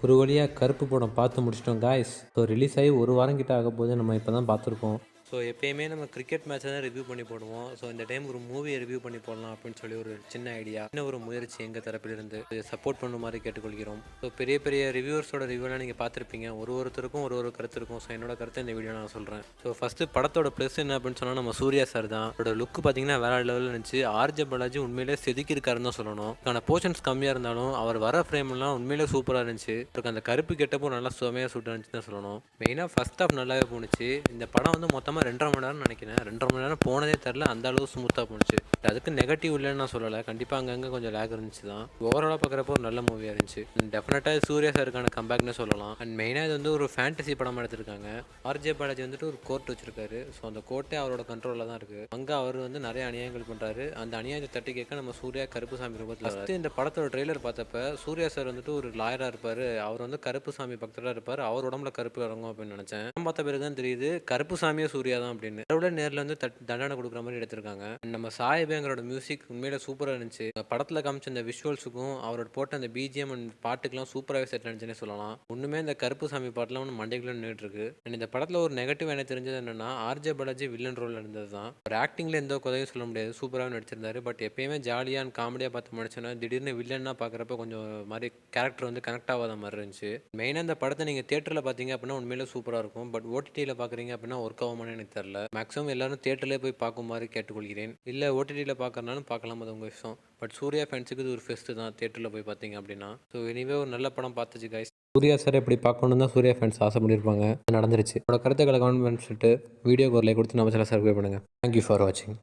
ஒரு வழியாக கருப்பு படம் பார்த்து முடிச்சிட்டோம் காய்ஸ். ஸோ ரிலீஸ் ஆகி ஒரு வாரம் கிட்ட ஆக போது நம்ம இப்போ தான் பார்த்துருக்கோம். ஸோ எப்பயுமே நம்ம கிரிக்கெட் மேட்ச்சை தான் ரிவ்யூ பண்ணி போடுவோம். ஸோ இந்த டைம் ஒரு மூவியை ரிவ்யூ பண்ணி போடலாம் அப்படின்னு சொல்லி ஒரு சின்ன ஐடியா, இன்னும் ஒரு முயற்சி எங்கள் தரப்பிலிருந்து சப்போர்ட் பண்ணுமாறு கேட்டுக்கொள்கிறோம். ஸோ பெரிய பெரிய ரிவ்யூவர்ஸோட ரிவ்யூலாம் நீங்கள் பார்த்துருப்பீங்க. ஒருத்தருக்கும் ஒரு கருத்து இருக்கும். ஸோ என்னோட கருத்தை இந்த வீடியோ நான் சொல்கிறேன். ஸோ ஃபஸ்ட்டு படத்தோட ப்ளஸ் என்ன அப்படின்னு சொன்னால் நம்ம சூர்யா சார் தான். அவரோட லுக் பார்த்தீங்கன்னா வேற லெவலில் இருந்துச்சு. ஆர்ஜே பாலாஜி உண்மையிலே செதுக்கியிருக்காருன்னு தான் சொல்லணும். அதுக்கான போர்ஷன்ஸ் கம்மியாக இருந்தாலும் அவர் வர ஃப்ரேம்லாம் உண்மையிலே சூப்பராக இருந்துச்சு. அவருக்கு அந்த கருப்பு கெட்டப்போ நல்லா சுமையாக சூட்டாக இருந்துச்சுன்னு தான் சொல்லணும். மெயினாக ஃபஸ்ட் ஹாஃப் நல்லாவே போணுச்சு. இந்த படம் வந்து மொத்தமாக 2.5 மணி நேரம் நினைக்கிறேன். 2.5 மணி நேரம் போனதே தெரில, அந்த அளவு ஸ்மூத்தாக போணுச்சு. அதுக்கு நெகட்டிவ் இல்லைன்னு நான் சொல்லலை. கண்டிப்பாக அங்கங்கே கொஞ்சம் லேக் இருந்துச்சு தான். ஓவராலாக பார்க்குறப்போ ஒரு நல்ல மூவியாக இருந்துச்சு. டெஃபினட்டாக சூர்யா சாருக்கான கம்பேக்னே சொல்லலாம். அண்ட் மெயினாக இது வந்து ஒரு ஃபேண்டசி படமாக எடுத்திருக்காங்க. ஆர்ஜே பாலாஜி வந்துட்டு ஒரு கோர்ட் வச்சிருக்காரு. ஸோ அந்த கோர்ட்டே அவரோட கண்ட்ரோலில் தான் இருக்குது. அங்கே அவர் வந்து நிறைய அநியாயங்கள் பண்ணுறாரு. அந்த அநியாயத்தை தட்டி கேட்க நம்ம சூர்யா கருப்புசாமி ரூபத்தில் ஃபஸ்ட்டு இந்த படத்தோட ட்ரெய்லர் பார்த்தப்ப சூர்யா சார் வந்துட்டு ஒரு லாயராக இருப்பார். அவர் வந்து கருப்புசாமி பக்தராக இருப்பார். அவர் உடம்புல கருப்பு இறங்கும் அப்படின்னு நினச்சேன். பார்த்த பிறகு தான் தெரியுது கருப்புசாமியே சூர்யா தான் அப்படின்னு. அதோட நேரில் வந்து தண்டனை கொடுக்குற மாதிரி எடுத்திருக்காங்க. நம்ம சாயபேங்கரோட மியூசிக் உண்மையில சூப்பராக இருந்துச்சு. படத்தில் காமிச்ச இந்த விஷுவல்ஸுக்கும் அவரோட போட்ட அந்த பிஜிஎம் அண்ட் பாட்டுக்கெல்லாம் சூப்பராகவே செட் ஆனிச்சுன்னே சொல்லலாம். ஒன்றுமே இந்த கருப்புசாமி பாட்டெலாம் ஒன்று மண்டைக்குள்ள நின்றுட்டு இருக்கு. இந்த படத்தில் ஒரு நெகட்டிவ் எனக்கு தெரிஞ்சது என்னன்னா, ஆர்ஜே பாலாஜி வில்லன் ரோல் இருந்தது தான். ஒரு ஆக்டிங்கில் எந்த குறையும் சொல்ல முடியாது. சூப்பராக நடிச்சிருந்தாரு. பட் எப்பயுமே ஜாலியாக அண்ட் காமெடியாக பார்த்து முடிச்சோன்னா திடீர்னு வில்லன்னா பார்க்குறப்ப கொஞ்சம் மாதிரி கேரக்டர் வந்து கனெக்ட் ஆகாத மாதிரி இருந்துச்சு. மெயினாக இந்த படத்தை நீங்கள் தியேட்டரில் பார்த்தீங்க அப்படின்னா உண்மையிலே சூப்பராக இருக்கும். பட் ஓடிடியில் பார்க்குறீங்க அப்படின்னா ஒர்க் ஆகுமான்னு எனக்கு தெரியல. மேக்ஸிமம் எல்லாரும் தியேட்டர்லேயே போய் பார்க்குமாறு கேட்டுக்கொள்கிறேன். இல்லை ஓடிடியில் பார்க்கறனாலும் பார்க்கலாம், அது உங்கள் விஷயம். பட் சூர்யா ஃபேன்ஸுக்கு இது ஒரு ஃபெஸ்ட்டு தான் தியேட்டரில் போய் பார்த்தீங்க அப்படின்னா. ஸோ எனிவே ஒரு நல்ல படம் பார்த்துச்சு கைஸ். சூர்யா சார் எப்படி பார்க்கணும் தான் சூர்யா ஃபேன்ஸ் ஆசை பண்ணியிருப்பாங்க. நடந்துருச்சு. என்னோட கருத்துக்களை கமெண்ட் பண்ணிட்டு வீடியோக்கு ஒரு லைக் கொடுத்து நம்ம சேனலை சப்ஸ்கிரைப் பண்ணுங்கள். தேங்க்யூ ஃபார் வாட்சிங்.